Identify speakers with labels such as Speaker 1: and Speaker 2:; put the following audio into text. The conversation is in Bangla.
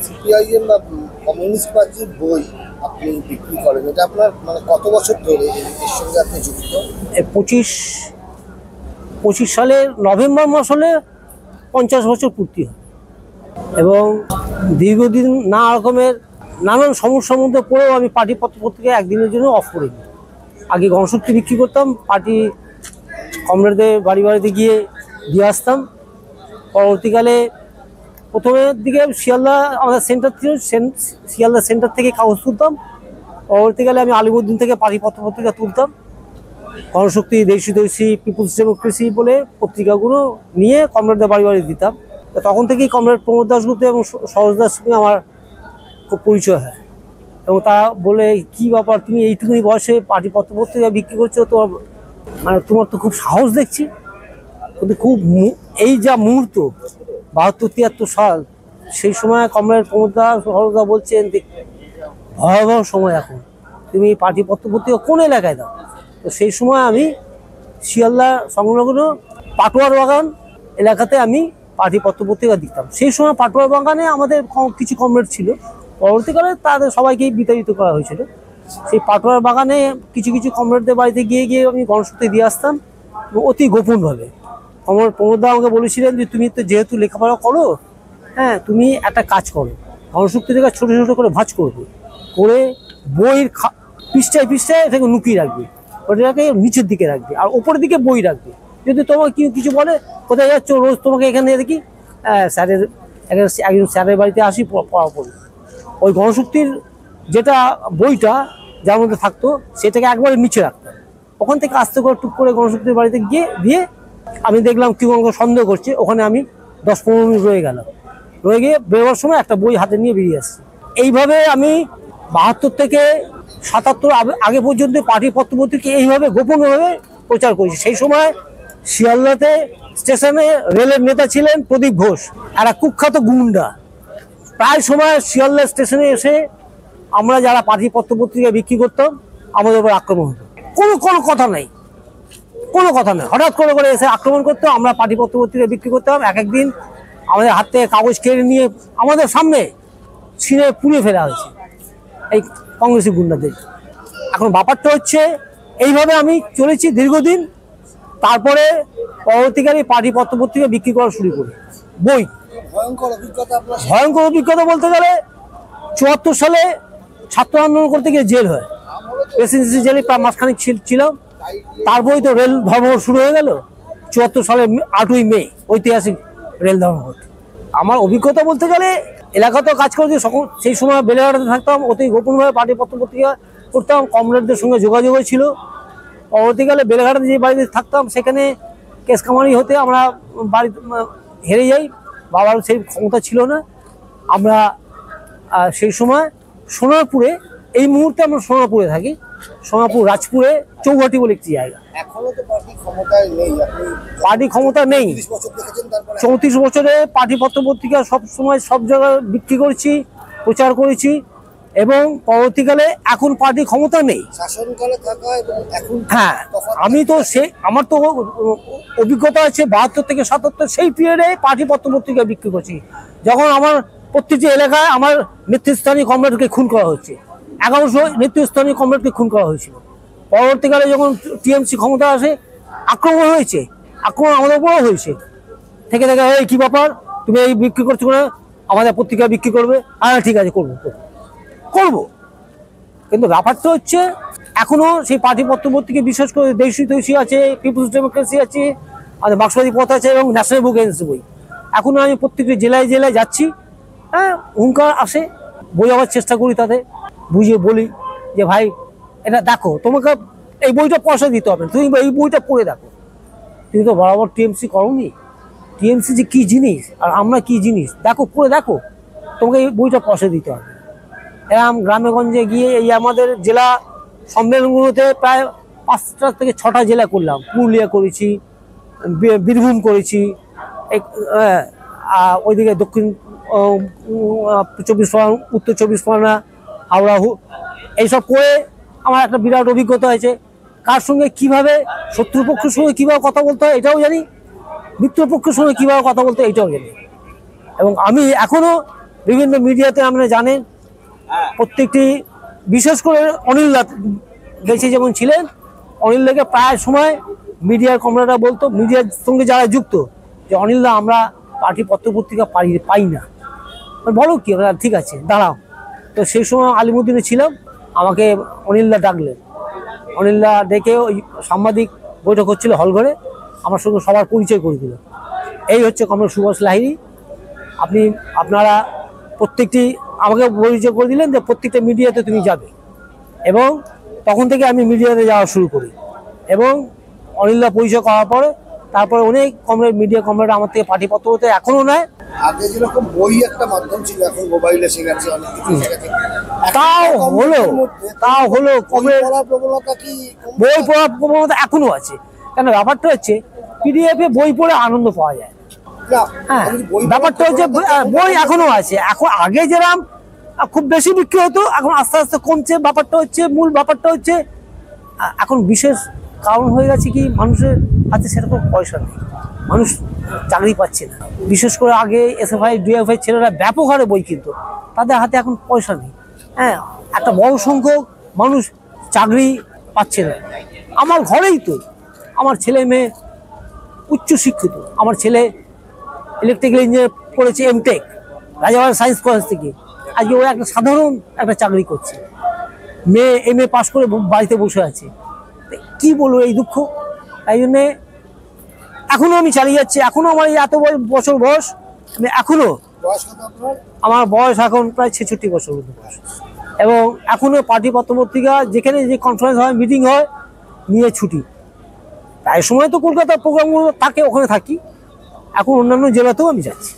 Speaker 1: সিপিআইএম বা কমিউনিস্ট পার্টির বই আপনি বিক্রি করেন, এটা আপনার মানে কত বছর ধরে এর সঙ্গে আপনি যুক্ত?
Speaker 2: 25 সালের নভেম্বর মাস হলে 50 বছর পূর্তি হয় এবং দীর্ঘদিন নানা রকমের নানান সমস্যার মধ্যে পড়েও আমি পার্টি পত্রিকা একদিনের জন্য অফ করিনি। আগে গণশক্তি বিক্রি করতাম, পার্টি কমরেডদের বাড়ি বাড়িতে গিয়ে দিয়ে আসতাম। পরবর্তীকালে প্রথমের দিকে শিয়ালদা আমাদের সেন্টার ছিল, শিয়ালদা সেন্টার থেকে কাগজ তুলতাম। পরবর্তীকালে আমি আলিমুদ্দিন থেকে পার্টি পত্রিকা তুলতাম। গণশক্তি, দেশি পিপুলস ডেমোক্রেসি বলে পত্রিকাগুলো নিয়ে কমরেডদের বাড়ি বাড়ি দিতাম। তখন থেকেই কমরেড প্রমোদ দাশগুপ্ত এবং সহজ দাস সঙ্গে আমার খুব পরিচয় হয় এবং তা বলে কি ব্যাপার, তুমি এইটুকুনি বয়সে পার্টি পত্রিকা বিক্রি করছো, তোমার তো খুব সাহস দেখছি। কিন্তু খুব এই যা মুহূর্ত 72-73 সাল, সেই সময় কমরেড প্রমোদ দাস সহজদা বলছেন ভয়াবহ সময় এখন, তুমি এই পার্টি পত্রিকা কোন এলাকায় দাও। তো সেই সময় আমি শিয়ালদা সংলগ্ন পাটোয়ার বাগান এলাকাতে আমি পার্টি পত্রিকা দিতাম। সেই সময় পাটোয়ার বাগানে আমাদের কিছু কমরেড ছিল, পরবর্তীকালে তাদের সবাইকেই বিতাড়িত করা হয়েছিল। সেই পাটোয়ার বাগানে কিছু কিছু কমরেডদের বাড়িতে গিয়ে গিয়ে আমি গণশক্তি দিয়ে আসতাম অতি গোপনভাবে। কমরেড প্রমোদ দা আমাকে বলেছিলেন যে তুমি তো যেহেতু লেখাপড়া করো, হ্যাঁ তুমি একটা কাজ করো, গণশক্তি থেকে ছোটো ছোটো করে ভাঁজ করবে, করে বইয়ের পৃষ্ঠায় এটাকে লুকিয়ে রাখবে, ওটাকে নিচের দিকে রাখবে আর ওপরের দিকে বই রাখবে। যদি তোমাকে কিছু বলে কোথায় যাচ্ছ, রোজ তোমাকে এখানে দেখি একজন স্যারের বাড়িতে আসি পড়া পড়ি। ওই গণশক্তির যেটা বইটা যার মধ্যে থাকতো সেটাকে একবারে নিচে রাখতাম। ওখান থেকে আস্তে করে টুক করে গণশক্তির বাড়িতে গিয়ে দিয়ে আমি দেখলাম কেউ আমাকে সন্দেহ করছে, ওখানে আমি 10-15 মিনিট রয়ে গিয়ে বেরোবার সময় একটা বই হাতে নিয়ে বেরিয়ে আসছি। এইভাবে আমি 72 থেকে 77 আগে পর্যন্ত পার্টি পত্রিকা এইভাবে গোপনভাবে প্রচার করেছি। সেই সময় শিয়ালদাতে স্টেশনে রেলের নেতা ছিলেন প্রদীপ ঘোষ, একটা কুখ্যাত গুন্ডা। প্রায় সময় শিয়ালদা স্টেশনে এসে আমরা যারা পার্টি পত্রিকা বিক্রি করতাম আমাদের উপর আক্রমণ হতো। কোনো কথা নেই, হঠাৎ করে এসে আক্রমণ করতো। আমরা পার্টি পত্রিকা বিক্রি করতাম, একদিন আমাদের হাত থেকে কাগজ কেড়ে নিয়ে আমাদের সামনে ছিঁড়ে পুড়িয়ে ফেলা হয়েছে এই কংগ্রেসি গুন্ডাদের। এখন ব্যাপারটা হচ্ছে এইভাবে আমি চলেছি দীর্ঘদিন। তারপরে পরবর্তীকালে পার্টি পত্রিকা বিক্রি করা শুরু করি। বই ভয়ঙ্কর অভিজ্ঞতা বলতে গেলে 74 সালে ছাত্র আন্দোলন করতে গিয়ে জেল হয়, প্রেসিডেন্সি জেলে প্রায় মাসখানেক ছিলাম। তারপরেই তো রেল ধর্মঘট শুরু হয়ে গেল 74 সালের 8ই মে, ঐতিহাসিক রেল ধর্মঘট। আমার অভিজ্ঞতা বলতে গেলে এলাকাতেও কাজ করেছি, সেই সময় বেলেঘাটাতে থাকতাম, অতি গোপনভাবে পার্টি পত্রিকা করতাম, কমরেডদের সঙ্গে যোগাযোগ ছিল। পরবর্তীকালে বেলেঘাটাতে যে বাড়িতে থাকতাম সেখানে কেস কামারি হতে আমরা বাড়ি হেরে যাই, বাবার সেই ক্ষমতা ছিল না। আমরা সেই সময় সোনারপুরে, এই মুহূর্তে আমরা সোনারপুরে থাকি, সোনারপুর রাজপুরে চৌঘাটি বলে একটি জায়গা। পার্টি ক্ষমতা নেই। 34 বছরে পার্টি পত্রিকা সব সময় সব জায়গায় বিক্রি করেছি, প্রচার করেছি এবং পরবর্তীকালে এখন পার্টি ক্ষমতা নেই। হ্যাঁ, আমি তো আমার তো অভিজ্ঞতা আছে 72 থেকে 77 সেই পিরিয়ডে পার্টি পত্রিকা বিক্রি করছি, যখন আমার প্রত্যেকটি এলাকায় আমার নেতৃস্থানীয় কমরেডকে খুন করা হচ্ছে। 1100 নেতৃস্থানীয় কমরেডকে খুন করা হয়েছিল। পরবর্তীকালে যখন টিএমসি ক্ষমতা আসে আক্রমণ হয়েছে, আক্রমণ আমাদের উপরেও হয়েছে। থেকে এই কি ব্যাপার, তুমি এই বিক্রি করছো না, আমাদের পত্রিকা বিক্রি করবে? হ্যাঁ ঠিক আছে করবো। কিন্তু ব্যাপারটা হচ্ছে এখনো সেই পার্টি পত্রিকা বিশেষ করে দেশি আছে, পিপুলস ডেমোক্রেসি আছে, আমাদের মার্ক্সবাদী পথ আছে এবং ন্যাশনাল বুক এজেন্সি বই। এখনো আমি প্রত্যেকটি জেলায় যাচ্ছি, হ্যাঁ হুঙ্কার আসে, বোঝাবার চেষ্টা করি, তাদের বুঝিয়ে বলি যে ভাই এটা দেখো, তোমাকে এই বইটা পয়সা দিতে হবে, তুমি এই বইটা পড়ে দেখো। তুমি তো বরাবর টিএমসি করোনি, টিএমসি যে কী জিনিস আর আমরা কী জিনিস দেখো, পড়ে দেখো, তোমাকে এই বইটা পয়সা দিতে হবে। এরকম গ্রামে গঞ্জে গিয়ে এই আমাদের জেলা সম্মেলনগুলোতে প্রায় 5টা থেকে 6টা জেলা করলাম। পুরুলিয়া করেছি, বীরভূম করেছি, ওইদিকে দক্ষিণ 24 পরগনা, উত্তর 24 পরগনা, হাওড়া, এইসব করে আমার একটা বিরাট অভিজ্ঞতা হয়েছে। কার সঙ্গে কীভাবে শত্রুপক্ষের সঙ্গে কীভাবে কথা বলতে হয় এটাও জানি, মিত্রপক্ষের সঙ্গে কীভাবে কথা বলতে হয় এটাও জানি। এবং আমি এখনও বিভিন্ন মিডিয়াতে আপনারা জানেন প্রত্যেকটি, বিশেষ করে অনিলদা দেশে যেমন ছিলেন, অনিলদাকে প্রায় সময় মিডিয়ার কমরেডরা বলতো, মিডিয়ার সঙ্গে যারা যুক্ত, যে অনিলদা আমরা পার্টি পত্রপত্রিকা পাই না। বলো কি, ঠিক আছে দাঁড়াও। তো সেই সময় আলিমুদ্দিনে ছিলাম, আমাকে অনিলদা ডাকলেন। অনিলদা ডেকে ওই সাংবাদিক বৈঠক হচ্ছিল হলঘরে, আমার সঙ্গে সবার পরিচয় করে দিল। এই হচ্ছে কমরেড সুভাষ লাহিড়ী। আপনারা প্রত্যেকটি আমাকে পরিচয় করে দিলেন যে প্রত্যেকটা মিডিয়াতে তুমি যাবে, এবং তখন থেকে আমি মিডিয়াতে যাওয়া শুরু করি। এবং অনিলদা পরিচয় করার পরে তারপরে অনেক মিডিয়া কমরেড আমার থেকে পার্টিপত্র হতে এখনো নেয়।
Speaker 1: আগে যেরকম বই একটা মাধ্যম ছিল, এখন মোবাইল এসে গেছে, অনেক কিছু এসে গেছে।
Speaker 2: তাও হলো কমরেড
Speaker 1: প্রবণতা কি
Speaker 2: বই পড়ার প্রবণতা এখনো আছে। কেন, ব্যাপারটা হচ্ছে পিডিএফ এ বই পড়ে আনন্দ পাওয়া যায়। হ্যাঁ, ব্যাপারটা হচ্ছে বই এখনো আছে। এখন আগে যেরকম খুব বেশি বিক্রি হতো, এখন আস্তে আস্তে কমছে। ব্যাপারটা হচ্ছে, মূল ব্যাপারটা হচ্ছে এখন বিশেষ কারণ হয়ে গেছে কি, মানুষের হাতে সেরকম পয়সা নেই, মানুষ চাকরি পাচ্ছে না। বিশেষ করে আগে এসএফআই ডিএফআই ছেলেরা ব্যাপক হারে বই কিনতো, তাদের হাতে এখন পয়সা নেই। হ্যাঁ, একটা বড় সংখ্যক মানুষ চাকরি পাচ্ছে না। আমার ঘরেই তো আমার ছেলে মেয়ে উচ্চশিক্ষিত। আমার ছেলে ইলেকট্রিক্যাল ইঞ্জিনিয়ার করেছে এমটেক রাজাবাড়ি সায়েন্স কলেজ থেকে, আজকে ও একটা সাধারণ একটা চাকরি করছে। মেয়ে এমএ পাস করে বাড়িতে বসে আছে। কি বলবো, এই দুঃখ। তাই জন্যে এখনো আমি চালিয়ে যাচ্ছি। এখনো আমার এই এত বছর বয়স, আমি এখনো, আমার বয়স এখন প্রায় 66 বছর বয়স, এবং এখনো পার্টি পত্রপত্রিকা যেখানে যে কনফারেন্স হয়, মিটিং হয়, নিয়ে ছুটি। প্রায় সময় তো কলকাতার প্রোগ্রামগুলো থাকে, ওখানে থাকি। এখন অন্যান্য জেলাতেও আমি যাচ্ছি।